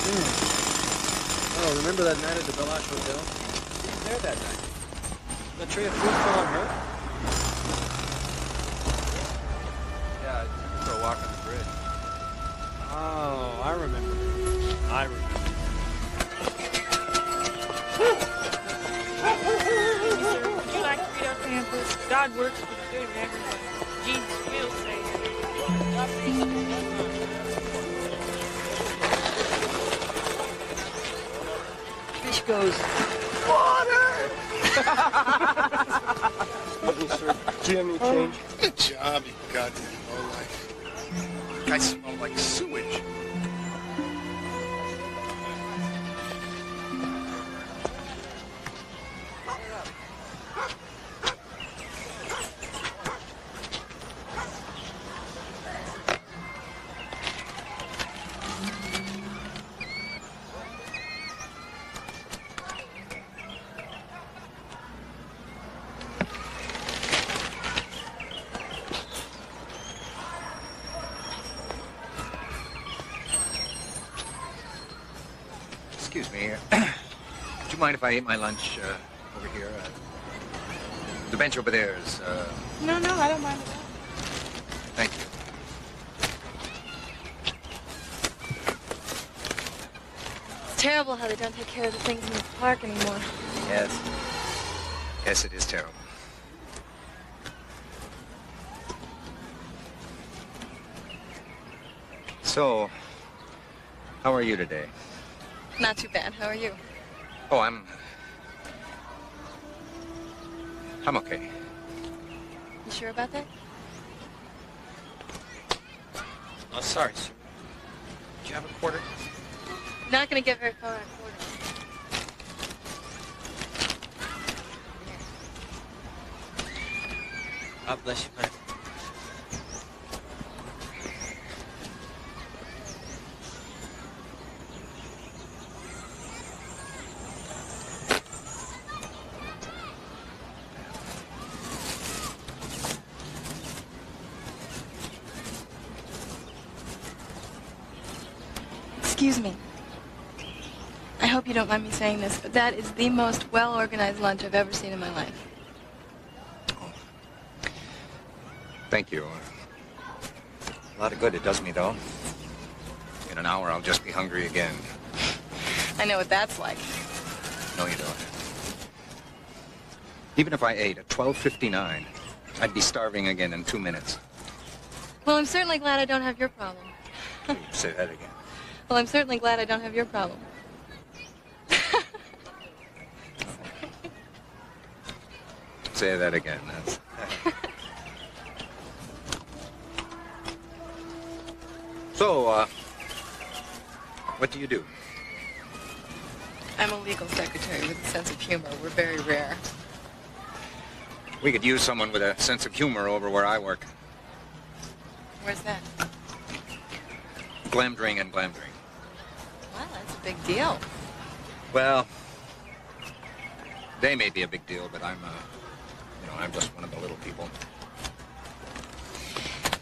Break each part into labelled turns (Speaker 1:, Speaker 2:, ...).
Speaker 1: Oh, remember that night at the Bellage Hotel? She was there that night. That tray of food fell on her?
Speaker 2: Yeah, I took her for a walk on the bridge.
Speaker 1: Oh, I remember. I remember.
Speaker 3: Sir, would you like to read our pamphlet? God works for the good of everyone. Jesus will save you.
Speaker 1: Fish goes, water!
Speaker 4: Sir, do you have any change?
Speaker 5: Good job, you goddamn lowlife. Guy smelled like sewage.
Speaker 2: Excuse me. Would you mind if I ate my lunch over here? The bench over there is...
Speaker 3: No, I don't mind at all.
Speaker 2: Thank you.
Speaker 6: It's terrible how they don't take care of the things in the park anymore.
Speaker 2: Yes. Yes, it is terrible. So, how are you today?
Speaker 6: Not too bad. How are you?
Speaker 2: Oh, I'm okay.
Speaker 6: You sure about that?
Speaker 1: Oh, sorry, sir. Do you have a quarter?
Speaker 6: Not gonna get very far on a quarter.
Speaker 1: God bless you, man.
Speaker 6: Excuse me. I hope you don't mind me saying this, but that is the most well-organized lunch I've ever seen in my life.
Speaker 2: Thank you. A lot of good it does me, though. In an hour, I'll just be hungry again.
Speaker 6: I know what that's like.
Speaker 2: No, you don't. Even if I ate at 12:59, I'd be starving again in 2 minutes.
Speaker 6: Well, I'm certainly glad I don't have your problem.
Speaker 2: Say that again.
Speaker 6: Well, I'm certainly glad I don't have your problem.
Speaker 2: Say that again. That's... So, what do you do?
Speaker 6: I'm a legal secretary with a sense of humor. We're very rare.
Speaker 2: We could use someone with a sense of humor over where I work.
Speaker 6: Where's that?
Speaker 2: Glamdring and Glamdring.
Speaker 6: Well, that's a big deal.
Speaker 2: Well, they may be a big deal, but I'm just one of the little people.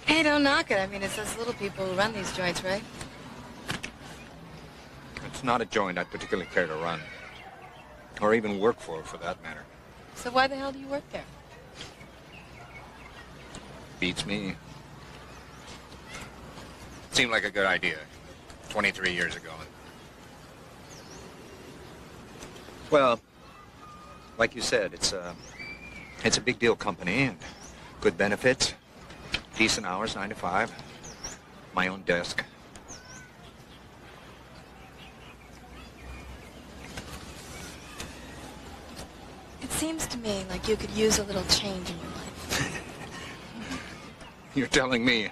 Speaker 6: Hey, don't knock it. I mean, it's us little people who run these joints, right?
Speaker 2: It's not a joint I'd particularly care to run. Or even work for that matter.
Speaker 6: So why the hell do you work there?
Speaker 2: Beats me. Seemed like a good idea 23 years ago. Well, like you said, it's a big deal company and good benefits, decent hours, 9 to 5, my own desk.
Speaker 6: It seems to me like you could use a little change in your life.
Speaker 2: You're telling me.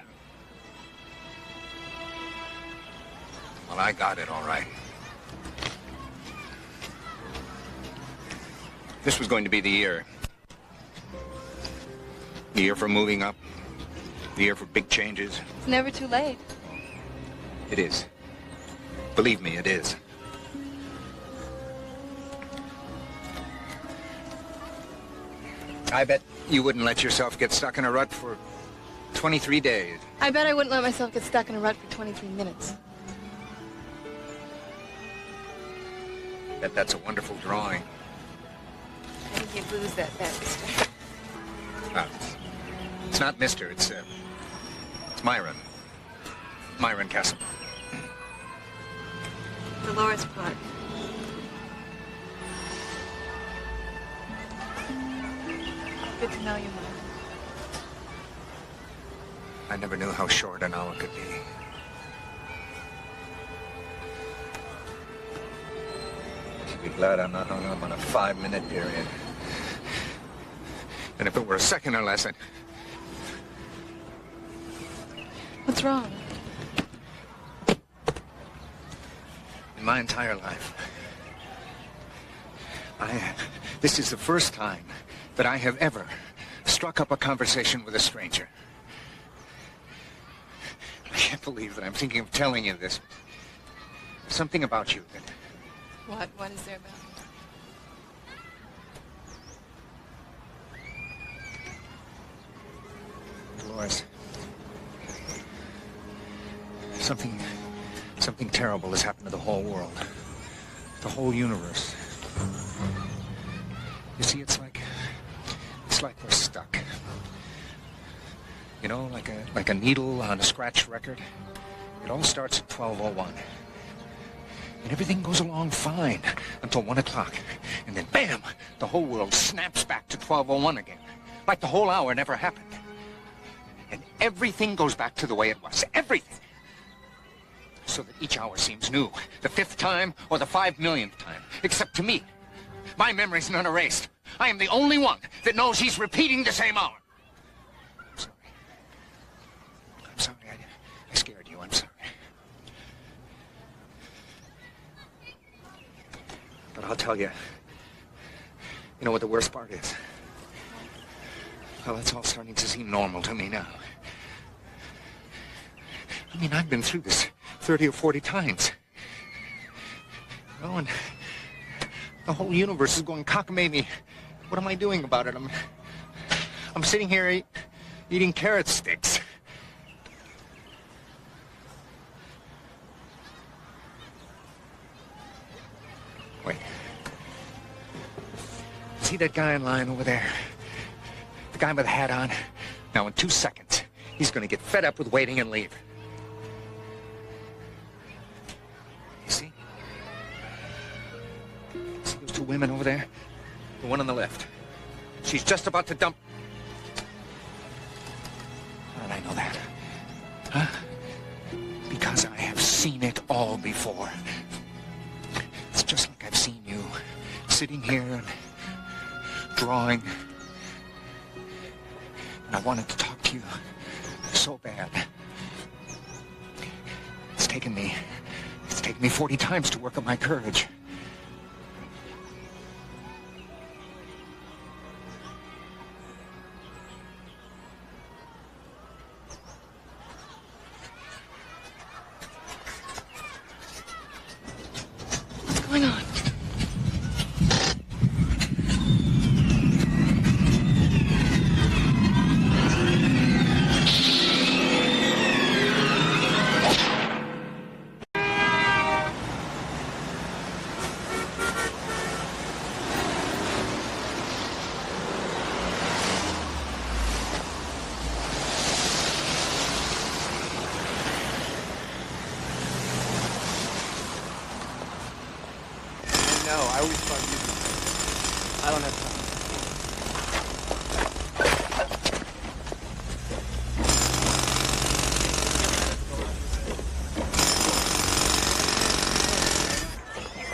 Speaker 2: Well, I got it all right. This was going to be the year. The year for moving up. The year for big changes.
Speaker 6: It's never too late.
Speaker 2: It is. Believe me, it is. I bet you wouldn't let yourself get stuck in a rut for 23 days.
Speaker 6: I bet I wouldn't let myself get stuck in a rut for 23 minutes.
Speaker 2: Bet that's a wonderful drawing.
Speaker 6: I think you lose that bet, mister.
Speaker 2: It's not Mister, it's Myron. Myron Castle.
Speaker 6: Dolores Park. Good to know you, Myron.
Speaker 2: I never knew how short an hour could be. You should be glad I'm not hung up on a 5-minute period. And if it were a second or less,
Speaker 6: What's wrong?
Speaker 2: in my entire life, this is the first time that I have ever struck up a conversation with a stranger. I can't believe that I'm thinking of telling you this. Something about you that...
Speaker 6: What? What is there about me?
Speaker 2: Dolores, something terrible has happened to the whole world, the whole universe. You see, it's like we're stuck. You know, like a needle on a scratch record. It all starts at 12:01, and everything goes along fine until 1 o'clock, and then bam, the whole world snaps back to 12:01 again, like the whole hour never happened. And everything goes back to the way it was. Everything. So that each hour seems new. The 5th time or the 5 millionth time. Except to me. My memory's not erased. I am the only one that knows he's repeating the same hour. I'm sorry. I'm sorry. I scared you. I'm sorry. But I'll tell you. You know what the worst part is? Well, it's all starting to seem normal to me now. I mean, I've been through this 30 or 40 times. Oh, and the whole universe is going cockamamie. What am I doing about it? I'm sitting here eating carrot sticks. Wait. See that guy in line over there? The guy with the hat on? Now, in 2 seconds, he's going to get fed up with waiting and leave. You see? See those 2 women over there? The one on the left. She's just about to dump... How did I know that? Huh? Because I have seen it all before. It's just like I've seen you sitting here and drawing. And I wanted to talk to you so bad. It's taken me 40 times to work up my courage.
Speaker 6: What's going on?
Speaker 4: No, I always thought you... I don't have time.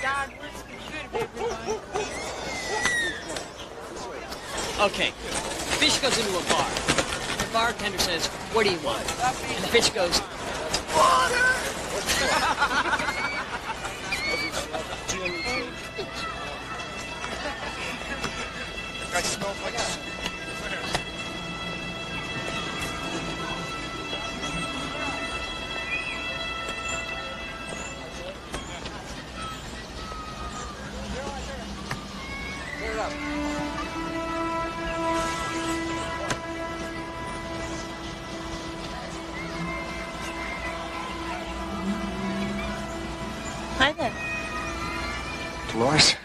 Speaker 3: God works for good, everyone.
Speaker 1: Okay. Fish goes into a bar. The bartender says, "What do you want?" And the fish goes,
Speaker 5: I smelled like a...
Speaker 2: Dolores?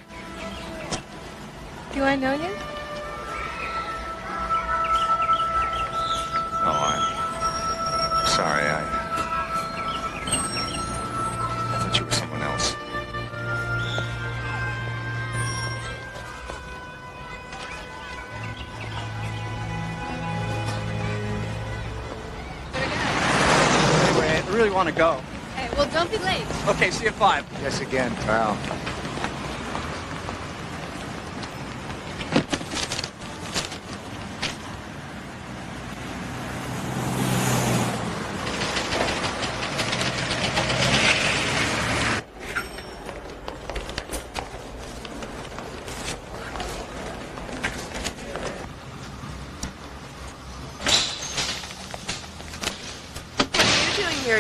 Speaker 6: Do I know you?
Speaker 2: No, I'm sorry. I thought you were someone else.
Speaker 4: Anyway, I really want to go.
Speaker 6: Hey, well, don't be late.
Speaker 4: Okay, see you at 5.
Speaker 2: Yes, again, pal.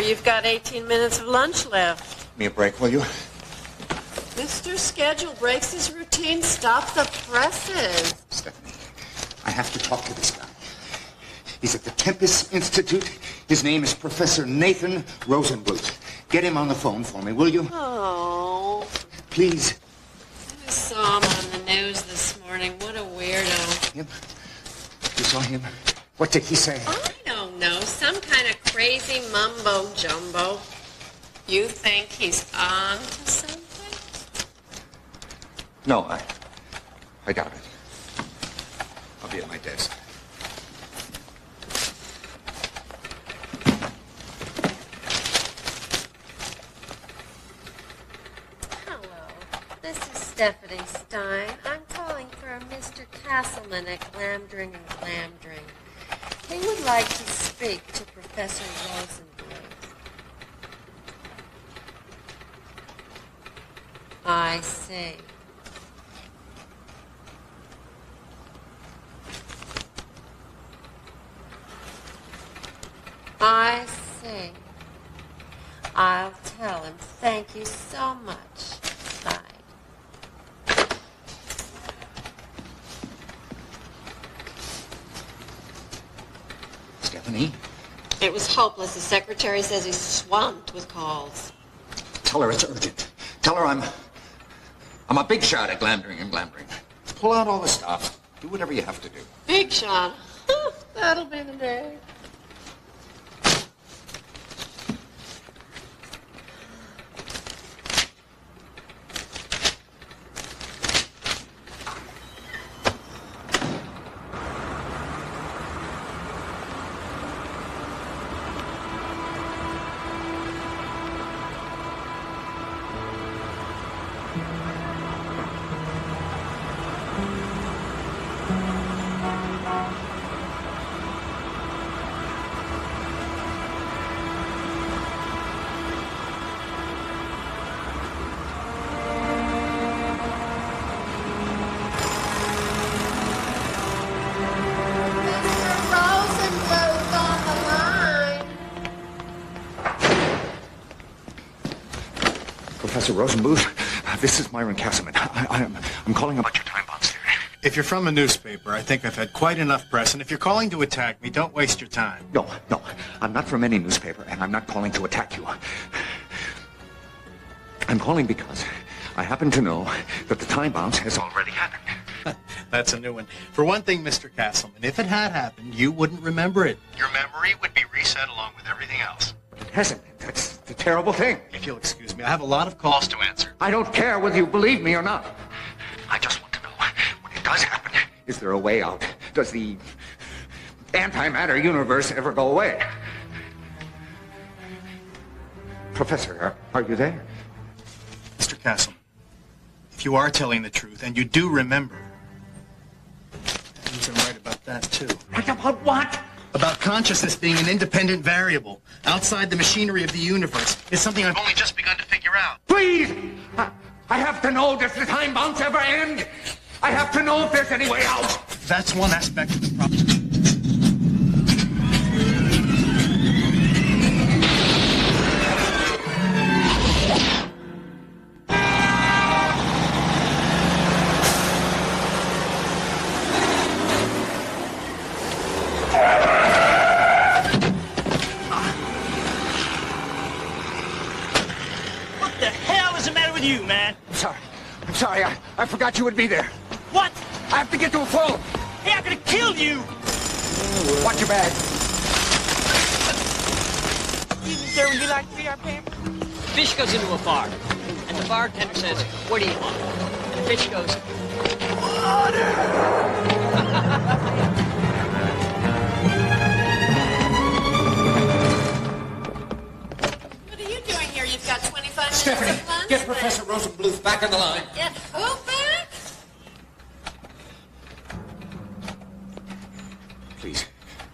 Speaker 7: You've got 18 minutes of lunch left.
Speaker 2: Me a break, will you?
Speaker 7: Mr. Schedule breaks his routine. Stop the presses.
Speaker 8: Stephanie, I have to talk to this guy. He's at the Tempest Institute. His name is Professor Nathan Rosenbluth. Get him on the phone for me, will you?
Speaker 7: Oh.
Speaker 8: Please.
Speaker 7: I saw him on the news this morning. What a weirdo.
Speaker 8: Him? You saw him? What did he say?
Speaker 7: I don't know. Some kind of crazy mumbo-jumbo. You think he's on to something?
Speaker 2: No, I doubt it. I'll be at my desk.
Speaker 7: Hello. This is Stephanie Stein. I'm calling for a Mr. Castleman at Glamdring and Glamdring. He would like to speak to Professor Rosenbluth. I see. I see. I'll tell him. Thank you so much. Bye.
Speaker 8: Stephanie?
Speaker 7: It was hopeless. The secretary says he's swamped with calls.
Speaker 8: Tell her it's urgent. Tell her I'm a big shot at Glamdring and Glamdring. Pull out all the stuff. Do whatever you have to do.
Speaker 7: Big shot. That'll be the day.
Speaker 8: Professor Rosenbluth, this is Myron Castleman. I'm calling about your time bombs theory.
Speaker 5: If you're from a newspaper, I think I've had quite enough press, and if you're calling to attack me, don't waste your time.
Speaker 8: No, I'm not from any newspaper, and I'm not calling to attack you. I'm calling because I happen to know that the time bombs has already happened.
Speaker 5: That's a new one. For one thing, Mr. Castleman, if it had happened, you wouldn't remember it. Your memory would be reset along with everything else.
Speaker 8: But it hasn't. That's the terrible thing.
Speaker 5: If you'll excuse me, I have a lot of calls to answer.
Speaker 8: I don't care whether you believe me or not. I just want to know, when it does happen, is there a way out? Does the antimatter universe ever go away? Professor, are you there?
Speaker 5: Mr. Castleman, if you are telling the truth, and you do remember, that means I'm right about that, too.
Speaker 8: Right about what?
Speaker 5: About consciousness being an independent variable outside the machinery of the universe. It's something I've only just begun to figure out.
Speaker 8: Please! I have to know, does the time bombs ever end? I have to know if there's any way out.
Speaker 5: That's one aspect of the problem.
Speaker 2: I'm sorry, I forgot you would be there.
Speaker 4: What?
Speaker 2: I have to get to a phone.
Speaker 4: Hey, I'm gonna kill you!
Speaker 2: Watch your bag.
Speaker 3: Excuse me, sir, would you like to read our paper?
Speaker 1: Fish goes into a bar, and the bartender says, what do you want? And the fish goes,
Speaker 7: What are you doing here? You've got 25 minutes
Speaker 8: Stephanie,
Speaker 7: of lunch?
Speaker 8: get Professor Rosenbluth back on the line.
Speaker 7: Get who back?
Speaker 8: Please,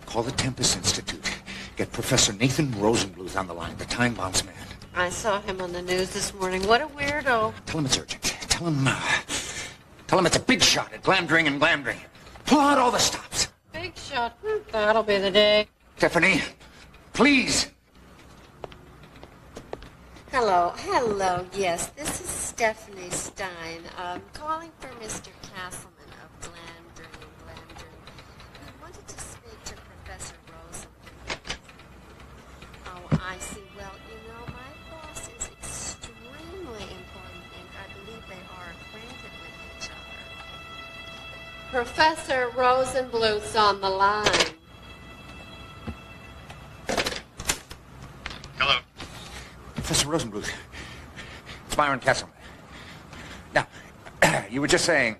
Speaker 8: call the Tempest Institute. Get Professor Nathan Rosenbluth on the line, the time bombs man.
Speaker 7: I saw him on the news this morning. What a weirdo.
Speaker 8: Tell him it's urgent. Tell him it's a big shot at Glamdring and Glamdring. Pull out all the stops.
Speaker 7: Big shot. That'll be the day.
Speaker 8: Stephanie, please.
Speaker 7: Hello. Yes, this is Stephanie Stein. Calling for Mr. Castleman of Glamdring and Glamdring. I wanted to speak to Professor Rosenbluth. Oh, I see. Well, you know, my boss is extremely important, and I believe they are acquainted with each other. Professor Rosenbluth's on the line.
Speaker 5: Hello.
Speaker 2: Professor Rosenbluth. It's Myron Castleman. Now, you were just saying...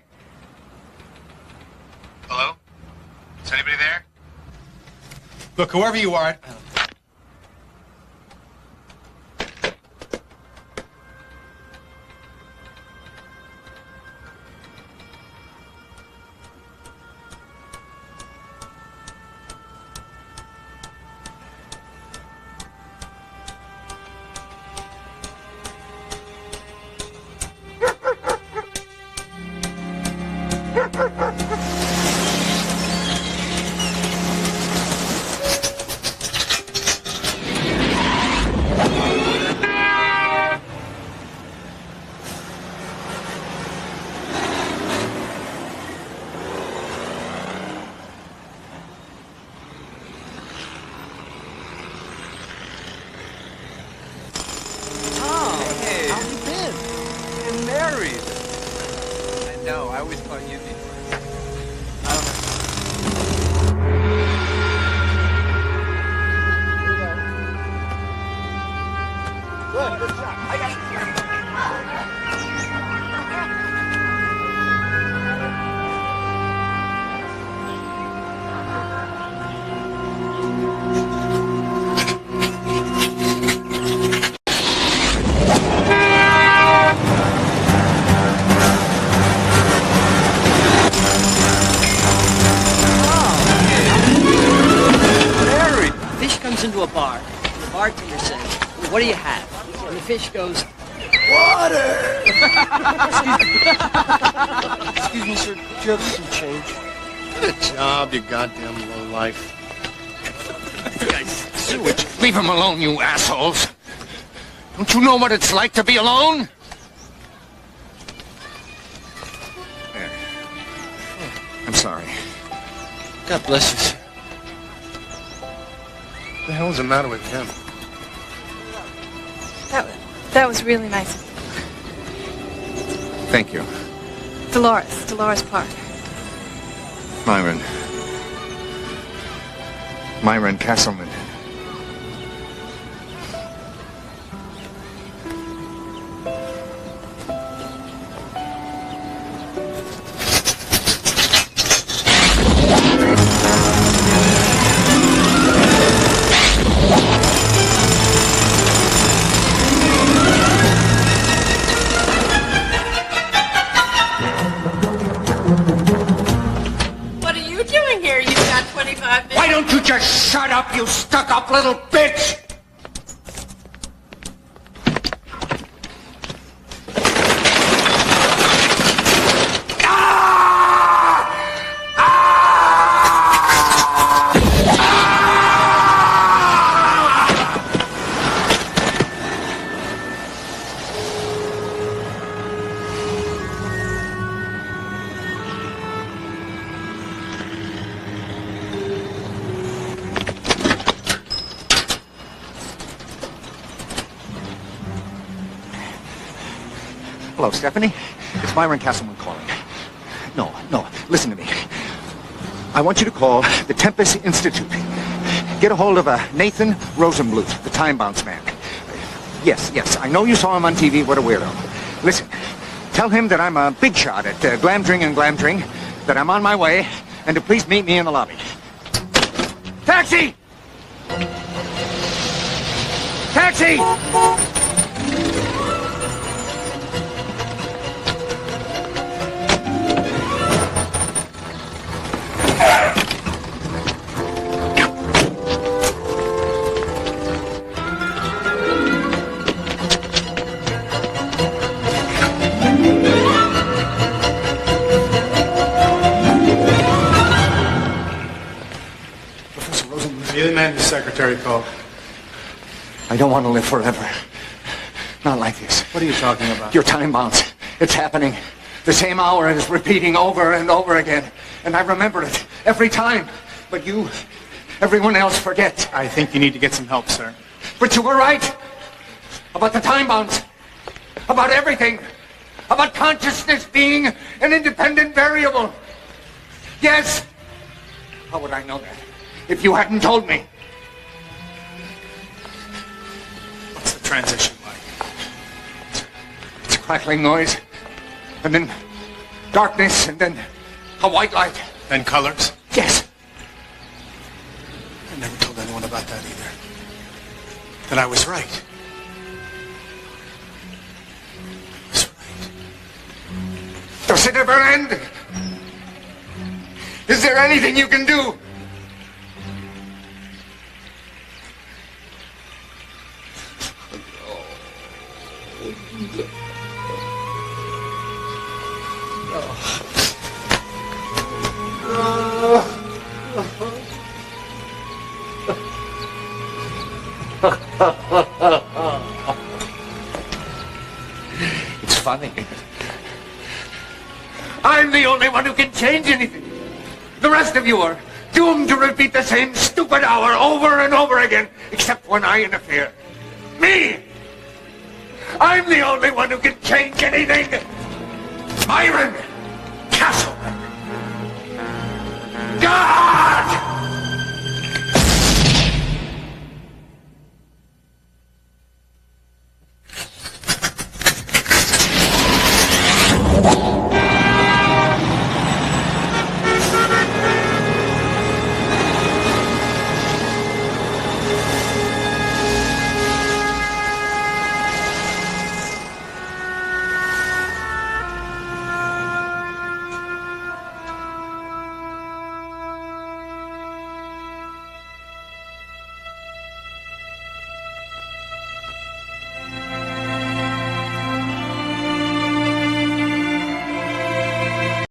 Speaker 5: Hello? Is anybody there? Look, whoever you are...
Speaker 4: No, I always thought you'd be. I don't know. Good shot. I got
Speaker 1: into a bar, and the bartender says, well, what do you have? And the fish goes,
Speaker 4: water! Excuse me, sir. Do you have some change?
Speaker 5: Get a job, you goddamn lowlife.
Speaker 2: Sewage. Leave him alone, you assholes. Don't you know what it's like to be alone? There. I'm sorry.
Speaker 4: God bless you, sir.
Speaker 5: What the hell's the matter with him?
Speaker 6: That was really nice.
Speaker 2: Thank you.
Speaker 6: Dolores Park.
Speaker 2: Myron Castleman.
Speaker 8: Why don't you just shut up, you stuck-up little bitch?
Speaker 2: Hello, Stephanie. It's Myron Castleman calling. No, listen to me. I want you to call the Tempest Institute. Get a hold of Nathan Rosenbluth, the time bounce man. Yes, I know you saw him on TV. What a weirdo. Listen, tell him that I'm a big shot at Glamdring and Glamdring, that I'm on my way, and to please meet me in the lobby. Taxi! Taxi!
Speaker 5: You're the man his secretary called.
Speaker 2: I don't want to live forever. Not like this.
Speaker 5: What are you talking about?
Speaker 2: Your time bounce. It's happening. The same hour is repeating over and over again. And I remember it every time. But you, everyone else forgets.
Speaker 5: I think you need to get some help, sir.
Speaker 2: But you were right. About the time bounce. About everything. About consciousness being an independent variable. Yes. How would I know that if you hadn't told me?
Speaker 5: What's the transition like?
Speaker 2: It's a crackling noise, and then darkness, and then a white light.
Speaker 5: Then colors?
Speaker 2: Yes.
Speaker 5: I never told anyone about that either. Then I was right. I was right.
Speaker 2: Does it ever end? Is there anything you can do? It's funny. I'm the only one who can change anything. The rest of you are doomed to repeat the same stupid hour over and over again, except when I interfere. Me! I'm the only one who can change anything! Myron Castleman! God!